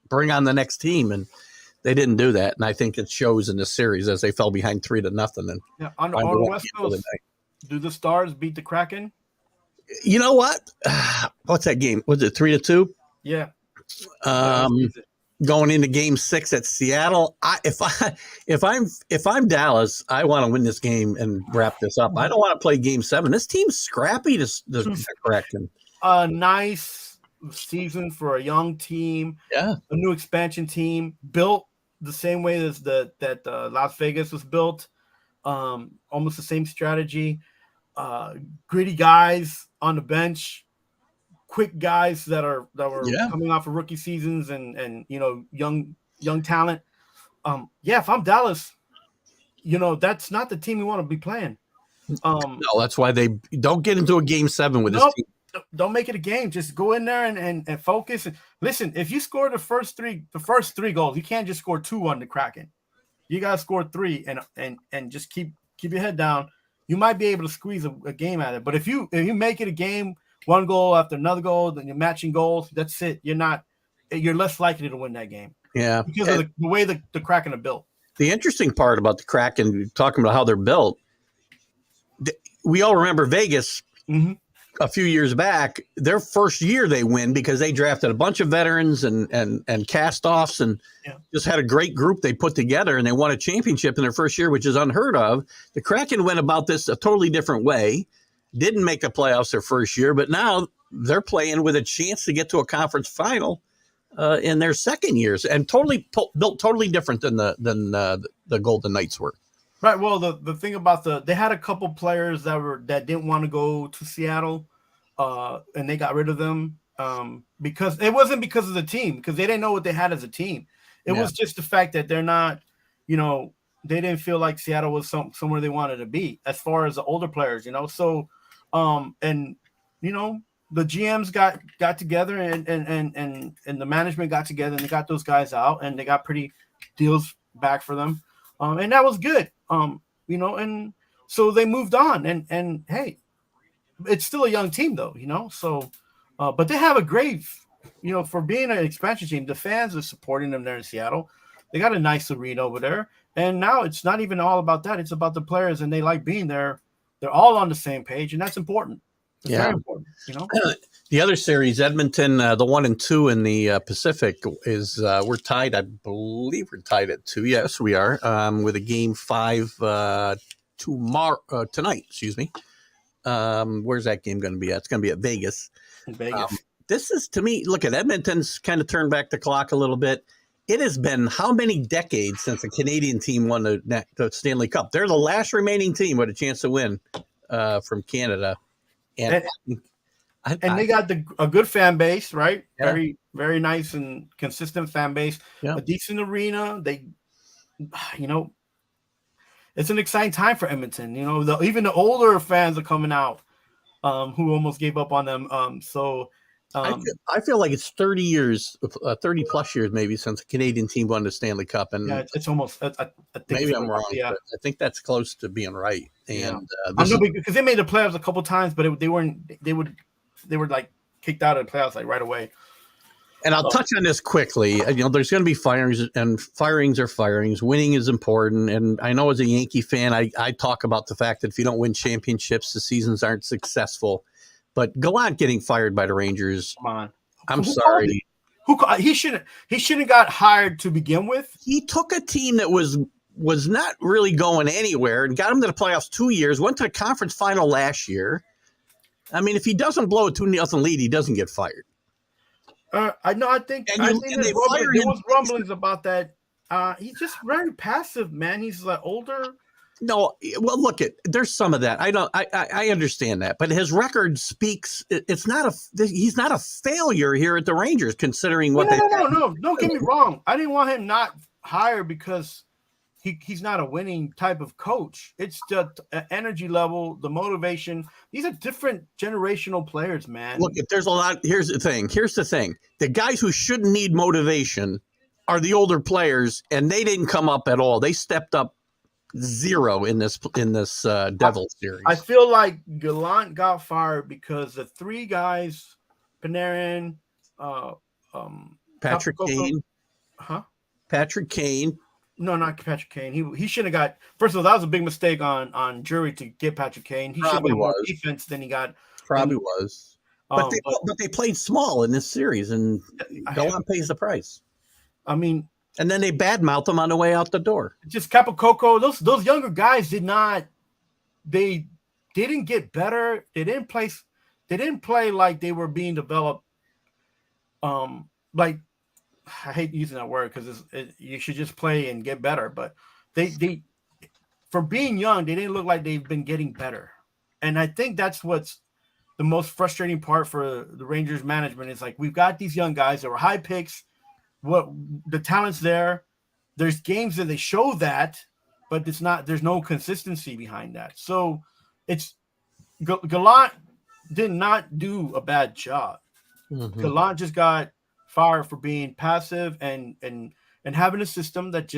bring on the next team. And they didn't do that, and I think it shows in this series as they fell behind 3-0. And on the West Coast, do the Stars beat the Kraken? You know what? What's that game? Was it 3-2? Yeah. Going into Game 6 at Seattle, if I'm Dallas, I want to win this game and wrap this up. I don't want to play Game 7. This team's scrappy. The Kraken. Nice season for a young team. Yeah, a new expansion team built the same way as that Las Vegas was built, almost the same strategy. Gritty guys on the bench, quick guys that were coming off of rookie seasons and young talent. If I'm Dallas, that's not the team you want to be playing. No, that's why they don't get into a Game 7 with this team. Don't make it a game. Just go in there and focus. Listen, if you score the first three goals, you can't just score 2 on the Kraken. You gotta score 3 and just keep your head down. You might be able to squeeze a game at it. But if you make it a game, one goal after another goal, then you're matching goals, that's it. You're less likely to win that game. Yeah. because of the way the Kraken are built. The interesting part about the Kraken, talking about how they're built, we all remember Vegas a few years back. Their first year they win because they drafted a bunch of veterans and cast-offs and just had a great group they put together, and they won a championship in their first year, which is unheard of. The Kraken went about this a totally different way, didn't make the playoffs their first year, but now they're playing with a chance to get to a conference final in their second years, and built totally different than the Golden Knights were. Right. Well, the thing about they had a couple players that didn't want to go to Seattle, and they got rid of them because it wasn't because of the team, because they didn't know what they had as a team. It was just the fact that they're not, they didn't feel like Seattle was somewhere they wanted to be as far as the older players, So, and the GMs got together and the management got together and they got those guys out and they got pretty deals back for them. And that was good. And so they moved on and hey, it's still a young team though, so, but they have a great, for being an expansion team, the fans are supporting them there in Seattle. They got a nice arena over there. And now it's not even all about that. It's about the players and they like being there. They're all on the same page and that's important. It's very important, The other series, Edmonton, the 1-2 in the Pacific, is we're tied. I believe we're tied at 2. Yes, we are, with a game 5 tonight. Excuse me. Where's that game going to be at? It's going to be at Vegas. In Vegas. This is, to me, look at Edmonton's kind of turned back the clock a little bit. It has been how many decades since a Canadian team won the Stanley Cup? They're the last remaining team with a chance to win from Canada. And they got a good fan base, right? Yeah. Very, very nice and consistent fan base. Yeah. A decent arena. It's an exciting time for Edmonton. Even the older fans are coming out, who almost gave up on them. I feel like it's 30 years, 30 plus years maybe since a Canadian team won the Stanley Cup, and it's almost. I think maybe I'm wrong. Yeah, but I think that's close to being right. And because they made the playoffs a couple times, but they weren't. They were like kicked out of the playoffs like right away. And I'll touch on this quickly. There's going to be firings, and firings are firings. Winning is important. And I know as a Yankee fan, I talk about the fact that if you don't win championships, the seasons aren't successful. But Gallant getting fired by the Rangers. Come on. I'm sorry. He shouldn't got hired to begin with. He took a team that was not really going anywhere and got him to the playoffs 2 years, went to the conference final last year. I mean, if he doesn't blow a 2-0 lead, he doesn't get fired. I think there was rumblings about that. He's just very passive, man. He's like older. No, well, there's some of that. I understand that, but his record speaks. He's not a failure here at the Rangers, considering what No. Don't get me wrong. I didn't want him not hired because he's not a winning type of coach. It's the energy level, the motivation. These are different generational players, man. Look, there's a lot. Here's the thing. The guys who shouldn't need motivation are the older players, and they didn't come up at all. They stepped up zero in this Devils series. I feel like Gallant got fired because the three guys, Panarin, Patrick Kane. Patrick Kane. No, not Patrick Kane. He shouldn't have got. First of all, that was a big mistake on Jury to get Patrick Kane. He should have more defense than he got. Probably was. But they played small in this series, and Gallant pays the price. I mean, and then they badmouth him on the way out the door. Just Capococo. Those younger guys did not. They didn't get better. They didn't play like they were being developed. Like. I hate using that word because you should just play and get better. But they for being young, they didn't look like they've been getting better. And I think that's what's the most frustrating part for the Rangers management is like, we've got these young guys that were high picks. What the talent's there. There's games that they show that, but there's no consistency behind that. So it's Gallant did not do a bad job. Mm-hmm. Gallant just got fired for being passive and having a system that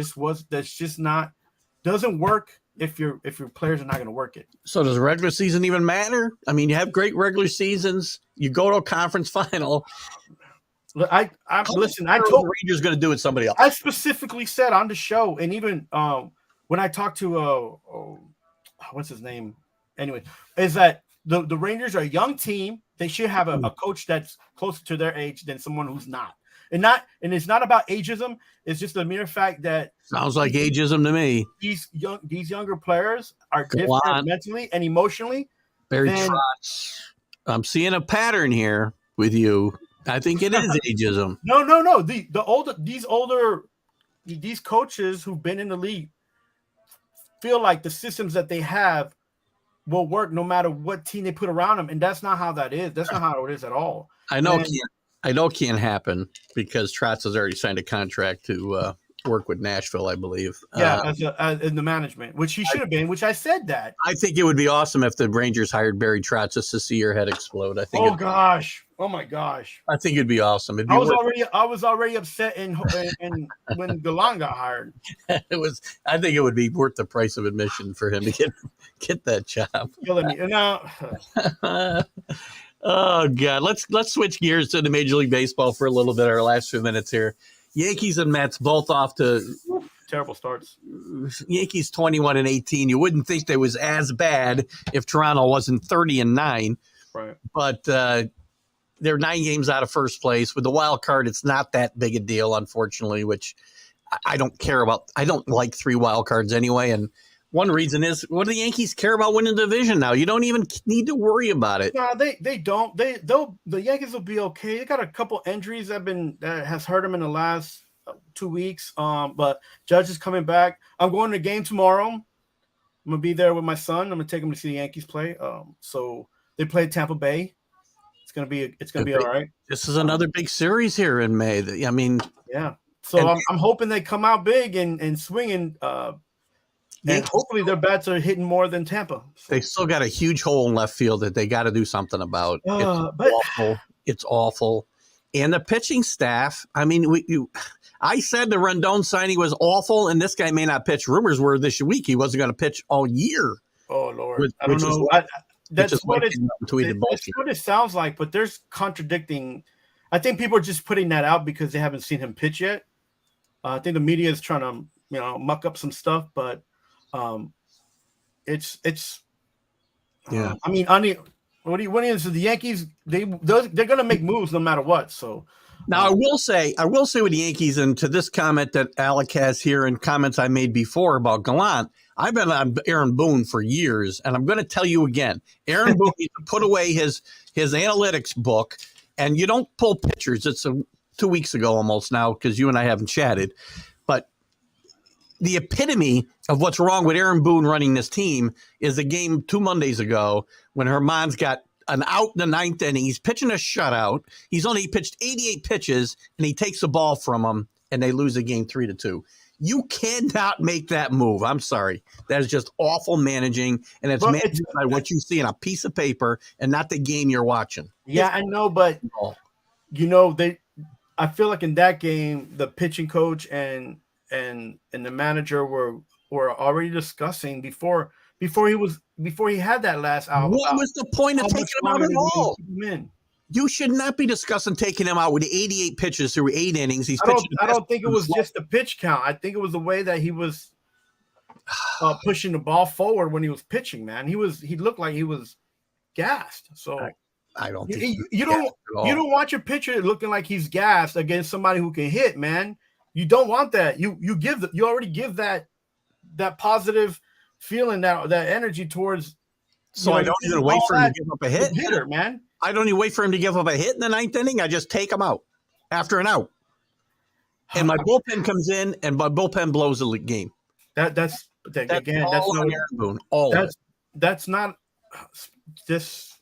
doesn't work if your players are not going to work it. So does regular season even matter? I mean, you have great regular seasons. You go to a conference final. Listen. The Rangers going to do it. Somebody else. I specifically said on the show, and even when I talked to what's his name? Anyway, is that the Rangers are a young team. They should have a coach that's closer to their age than someone who's not. And it's not about ageism. It's just the mere fact that sounds like ageism to me. These younger players are different mentally and emotionally. Barry Trotz. I'm seeing a pattern here with you. I think it is ageism. No. These coaches who've been in the league feel like the systems that they have will work no matter what team they put around them, and that's not how that is. That's not how it is at all. I know it can't happen because Trotz has already signed a contract to work with Nashville, I believe. Yeah, as in the management, which he should have been. Which I said that. I think it would be awesome if the Rangers hired Barry Trotz just to see your head explode. I think. Oh my gosh! I think it'd be awesome. I was already upset when Gallant got hired. I think it would be worth the price of admission for him to get that job. Oh God, let's switch gears to the Major League Baseball for a little bit. Our last few minutes here. Yankees and Mets both off to terrible starts. Yankees 21-18. You wouldn't think they was as bad if Toronto wasn't 30-9. Right. But they're 9 games out of first place. With the wild card, it's not that big a deal, unfortunately, which I don't care about. I don't like 3 wild cards anyway. And one reason is, what do the Yankees care about winning the division now? You don't even need to worry about it. No, they don't. The Yankees will be okay. They got a couple injuries that has hurt them in the last 2 weeks. But Judge is coming back. I'm going to the game tomorrow. I'm gonna be there with my son. I'm gonna take him to see the Yankees play. So they play Tampa Bay. It's gonna be all right. This is another big series here in May. I mean, yeah. So I'm hoping they come out big and swinging. And hopefully their bats are hitting more than Tampa. So. They still got a huge hole in left field that they got to do something about. It's awful. And the pitching staff, I mean, I said the Rendon signing was awful, and this guy may not pitch. Rumors were this week he wasn't going to pitch all year. Oh, Lord. I don't know. That's what it sounds like, but there's contradicting. I think people are just putting that out because they haven't seen him pitch yet. I think the media is trying to, muck up some stuff, but it's yeah. I mean, what do you say? The Yankees, they're going to make moves no matter what. So now I will say with the Yankees, and to this comment that Alec has here and comments I made before about Gallant, I've been on Aaron Boone for years, and I'm going to tell you again, Aaron Boone needs to put away his analytics book, and you don't pull pitchers. It's 2 weeks ago almost now because you and I haven't chatted, but the epitome of what's wrong with Aaron Boone running this team is a game 2 Mondays ago when Herman's got an out in the 9th inning. He's pitching a shutout. He's only pitched 88 pitches, and he takes the ball from him, and they lose the game 3-2. You cannot make that move. I'm sorry. That is just awful managing, and it's managed by what you see on a piece of paper and not the game you're watching. Yeah, I know, but I feel like in that game, the pitching coach and the manager were already discussing before he had that last out. What was the point of taking him out at all? You should not be discussing taking him out with 88 pitches through 8 innings. I don't think it was just the pitch count. I think it was the way that he was pushing the ball forward when he was pitching. Man, he looked like he was gassed. So I don't think you don't want your pitcher looking like he's gassed against somebody who can hit, man. You don't want that. You already give that positive feeling, that energy towards. So I don't even wait for him to give up a hit. Hitter, man. I don't even wait for him to give up a hit in the 9th inning. I just take him out after an out, and my bullpen comes in, and my bullpen blows the game. That's not this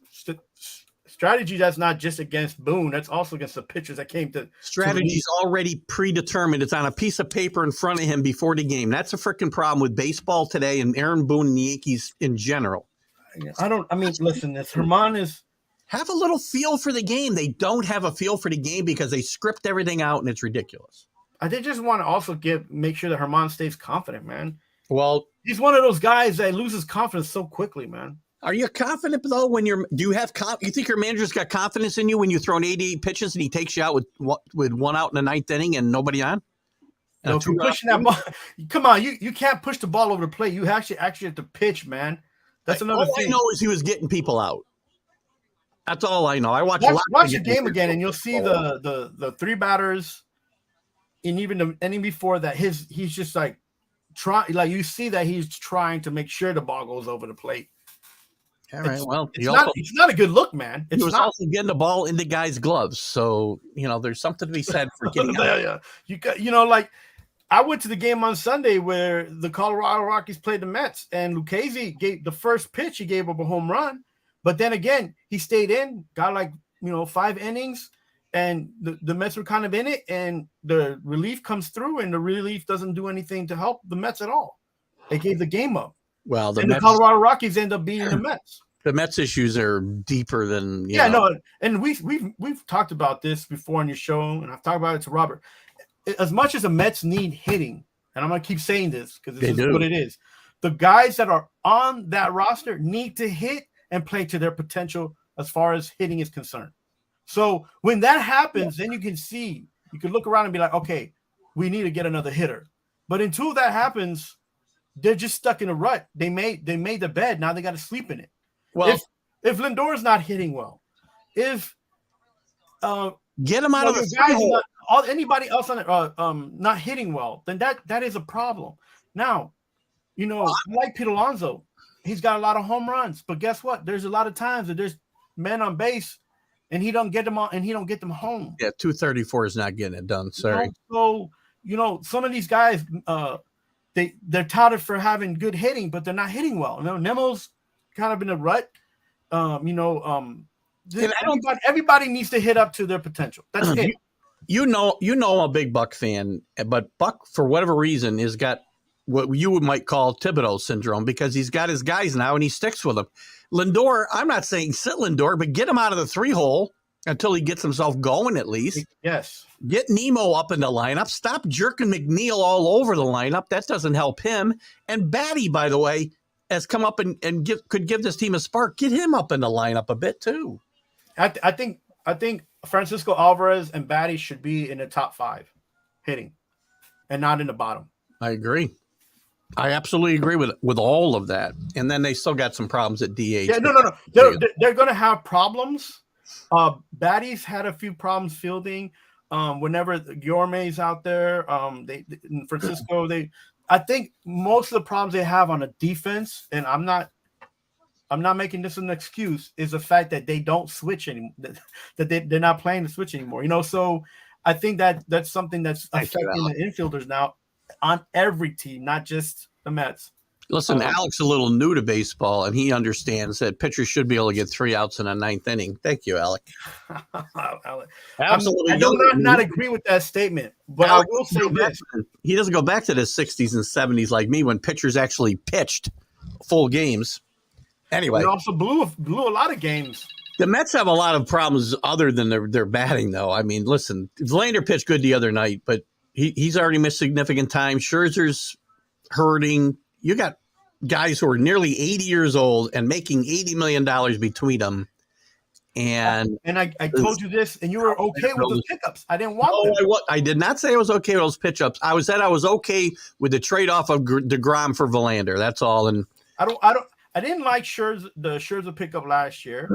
strategy. That's not just against Boone. That's also against the pitchers that came to. Strategy's already predetermined. It's on a piece of paper in front of him before the game. That's a freaking problem with baseball today and Aaron Boone and the Yankees in general. Listen, this Herman is. Have a little feel for the game. They don't have a feel for the game because they script everything out, and it's ridiculous. They just want to also make sure that Herman stays confident, man. Well, he's one of those guys that loses confidence so quickly, man. Are you confident though do you have you think your manager's got confidence in you when you throw 88 pitches and he takes you out with one out in the ninth inning and nobody on? If you're pushing that ball, come on, you can't push the ball over the plate. You actually have to pitch, man. That's another thing. All I know is he was getting people out. That's all I know. I watch the game again, and you'll see the three batters, and even the inning before that, he's just like you see that he's trying to make sure the ball goes over the plate. All right. Well, it's not a good look, man. He was also getting the ball in the guy's gloves, so there's something to be said for getting. Yeah. Like I went to the game on Sunday where the Colorado Rockies played the Mets, and Lucchesi gave the first pitch. He gave up a home run, but then again he stayed in, got 5 innings, and the Mets were kind of in it, and the relief comes through, and the relief doesn't do anything to help the Mets at all. They gave the game up. Well, the Colorado Rockies end up beating the Mets. The Mets issues are deeper than and we've talked about this before on your show, and I've talked about it to Robert. As much as the Mets need hitting, and I'm gonna keep saying this because this is what it is. The guys that are on that roster need to hit and play to their potential as far as hitting is concerned. So when that happens, then you can look around and be like, okay, we need to get another hitter. But until that happens, they're just stuck in a rut. They made the bed. Now they got to sleep in it. Well, if Lindor's not hitting well, if get him out of the guys, anybody else on it not hitting well, then that is a problem. Now, I like Pete Alonso. He's got a lot of home runs, but guess what? There's a lot of times that there's men on base, and he don't get them on, and he don't get them home. Yeah, 234 is not getting it done. Sorry. So some of these guys, they're touted for having good hitting, but they're not hitting well. Nemo's kind of in a rut. Everybody needs to hit up to their potential. That's it. I'm a big Buck fan, but Buck, for whatever reason, has got what you might call Thibodeau syndrome because he's got his guys now and he sticks with them. Lindor, I'm not saying sit Lindor, but get him out of the 3-hole until he gets himself going at least. Yes. Get Nemo up in the lineup. Stop jerking McNeil all over the lineup. That doesn't help him. And Batty, by the way, has come up and could give this team a spark. Get him up in the lineup a bit too. I think Francisco Alvarez and Batty should be in the top 5 hitting and not in the bottom. I agree. I absolutely agree with all of that. And then they still got some problems at DH. Yeah, no. They're going to have problems. Batty's had a few problems fielding. Whenever Guillorme's out there, in Francisco, I think most of the problems they have on the defense, and I'm not making this an excuse, is the fact that they don't switch anymore. That they're not playing the switch anymore. So I think that's something that's affecting the infielders now on every team, not just the Mets. Listen, Alex is a little new to baseball, and he understands that pitchers should be able to get 3 outs in a 9th inning. Thank you, Alec. Absolutely. I do not agree with that statement, but Alex, I will say this. He doesn't go back to the 60s and 70s like me when pitchers actually pitched full games. Anyway. He also blew a lot of games. The Mets have a lot of problems other than their batting, though. I mean, listen, Verlander pitched good the other night, but he's already missed significant time. Scherzer's hurting. You got guys who are nearly 80 years old and making $80 million between them. And I told you this, and you were okay with those pickups. I didn't want them. I did not say I was okay with those pitch-ups. I said I was okay with the trade-off of DeGrom for Verlander. That's all. And I didn't like the Scherzer pickup last year.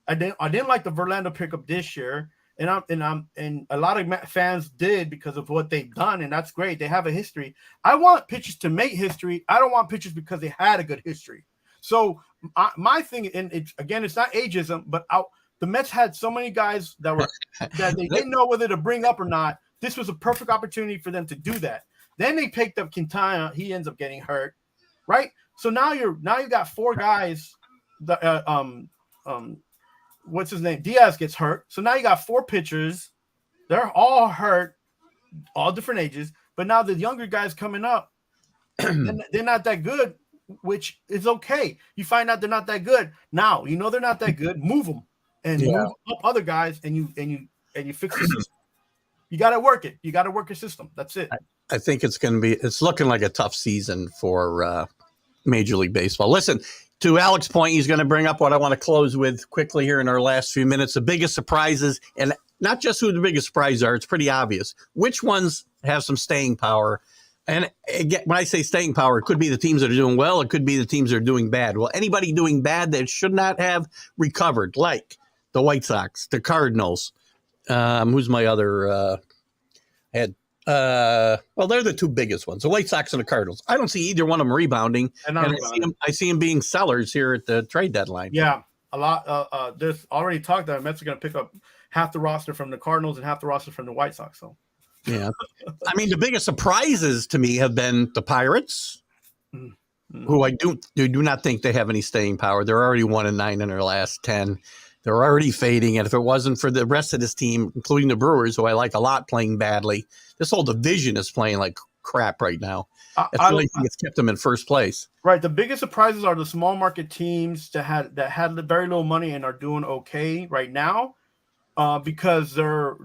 I didn't like the Verlander pickup this year. And a lot of fans did because of what they've done, and that's great. They have a history. I want pitchers to make history. I don't want pitchers because they had a good history. So my thing, and it's not ageism, but the Mets had so many guys that they didn't know whether to bring up or not. This was a perfect opportunity for them to do that. Then they picked up Quintana. He ends up getting hurt, right? So now you got 4 guys that what's his name? Diaz gets hurt. So now you got 4 pitchers. They're all hurt, all different ages. But now the younger guys coming up, they're not that good, which is okay. You find out they're not that good. Now, they're not that good. Move them and move up other guys, and you fix the system. You got to work it. You got to work your system. That's it. I think it's looking like a tough season for Major League Baseball. Listen, To Alex's point, he's going to bring up what I want to close with quickly here in our last few minutes. The biggest surprises, and not just who the biggest surprises are, it's pretty obvious. Which ones have some staying power? And again, when I say staying power, it could be the teams that are doing well. It could be the teams that are doing bad. Well, anybody doing bad that should not have recovered, like the White Sox, the Cardinals. Who's my other head? Well, they're the two biggest ones, the White Sox and the Cardinals. I don't see either one of them rebounding. And I see them being sellers here at the trade deadline. Yeah, a lot. There's already talked that Mets are going to pick up half the roster from the Cardinals and half the roster from the White Sox. So, yeah. I mean, the biggest surprises to me have been the Pirates, who I do not think they have any staying power. They're already 1-9 in their last 10. They're already fading. And if it wasn't for the rest of this team, including the Brewers, who I like a lot, playing badly, this whole division is playing like crap right now. That's the only thing that's kept them in first place. Right. The biggest surprises are the small market teams that had very little money and are doing okay right now, because they're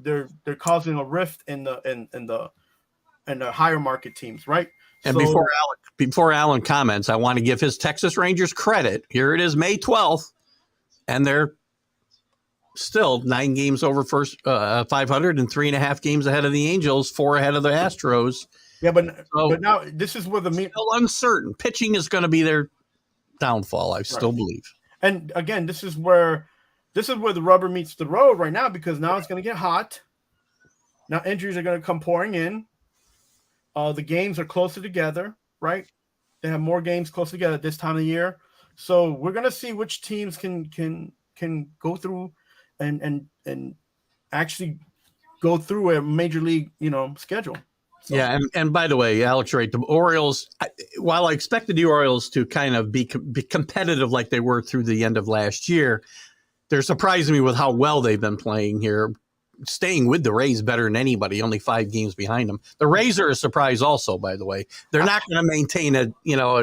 causing a rift in the higher market teams. Right. And before Alan comments, I want to give his Texas Rangers credit. Here it is, May 12th, and they're still 9 games over first 500 and 3.5 games ahead of the Angels, 4 ahead of the Astros. Yeah, but now this is where still uncertain. Pitching is going to be their downfall, I still believe. And again, this is where the rubber meets the road right now, because now it's going to get hot. Now injuries are going to come pouring in. The games are closer together, right? They have more games closer together this time of year. So we're going to see which teams can go through and actually go through a major league, schedule. So. Yeah, and by the way, Alex, right, the Orioles, while I expected the Orioles to kind of be competitive like they were through the end of last year, they're surprising me with how well they've been playing here, staying with the Rays better than anybody, only 5 games behind them. The Rays are a surprise also, by the way. They're not going to maintain a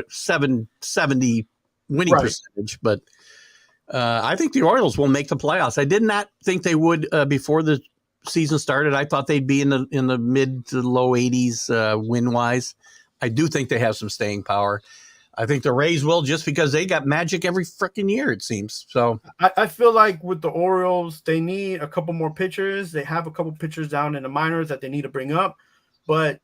770 winning percentage, but I think the Orioles will make the playoffs. I did not think they would before the season started. I thought they'd be in the mid to low 80s win wise. I do think they have some staying power. I think the Rays will, just because they got magic every freaking year, it seems. So I feel like with the Orioles, they need a couple more pitchers. They have a couple pitchers down in the minors that they need to bring up, but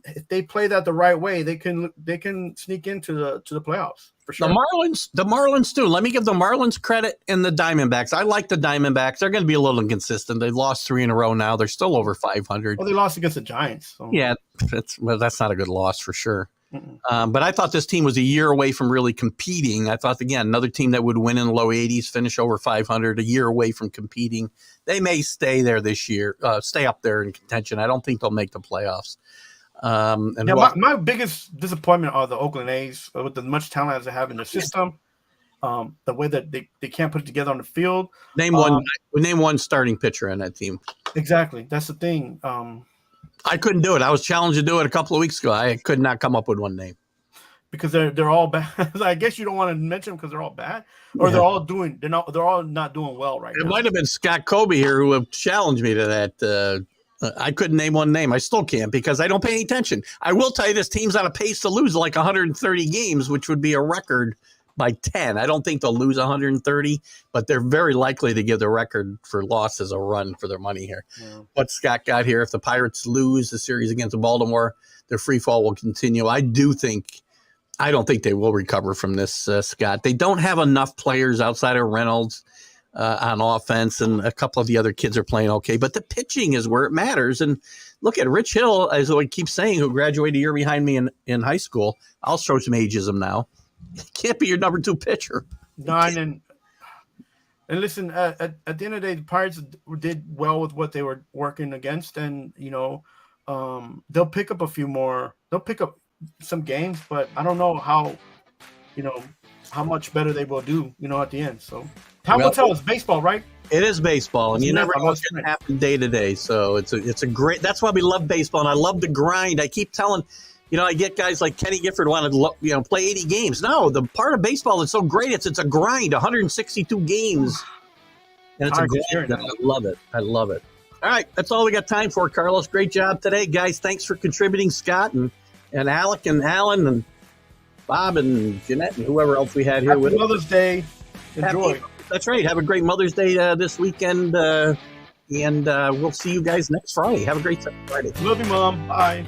if they play that the right way, they can sneak into the playoffs for sure. The Marlins too. Let me give the Marlins credit and the Diamondbacks. I like the Diamondbacks. They're going to be a little inconsistent. They've lost 3 in a row now. They're still over 500. Well, they lost against the Giants. So. Yeah, that's not a good loss for sure. But I thought this team was a year away from really competing. I thought, again, another team that would win in the low 80s, finish over 500, a year away from competing. They may stay there this year, stay up there in contention. I don't think they'll make the playoffs. My biggest disappointment are the Oakland A's with the much talent as they have in their system. The way that they can't put it together on the field. Name one starting pitcher on that team. Exactly. That's the thing. I couldn't do it. I was challenged to do it a couple of weeks ago. I could not come up with one name. Because they're all bad. I guess you don't want to mention them because they're all bad, or they're all not doing well right now. It might have been Scott Kobe here who have challenged me to that. I couldn't name one name. I still can't because I don't pay any attention. I will tell you this team's on a pace to lose like 130 games, which would be a record by 10. I don't think they'll lose 130, but they're very likely to give the record for losses a run for their money here. Yeah. What Scott got here, if the Pirates lose the series against Baltimore, their free fall will continue. I don't think they will recover from this, Scott. They don't have enough players outside of Reynolds on offense, and a couple of the other kids are playing okay, but the pitching is where it matters. And look at Rich Hill, as I keep saying, who graduated a year behind me in high school. I'll show some ageism now. He can't be your number 2 pitcher. And listen, at the end of the day, the Pirates did well with what they were working against, and they'll pick up they'll pick up some games, but I don't know how much better they will do, at the end. So time will tell. It's baseball, right? It is baseball, and you never know what's going to happen day to day. So it's a great. That's why we love baseball, and I love the grind. I keep telling, I get guys like Kenny Gifford want to play 80 games. No, the part of baseball that's so great, it's a grind, 162 games, and it's a grind. I love it. I love it. All right, that's all we got time for, Carlos. Great job today, guys. Thanks for contributing, Scott and Alec and Alan, and Bob and Jeanette and whoever else we had here Happy with us. Mother's Day. Enjoy. That's right. Have a great Mother's Day this weekend. And we'll see you guys next Friday. Have a great Friday. Love you, Mom. Bye.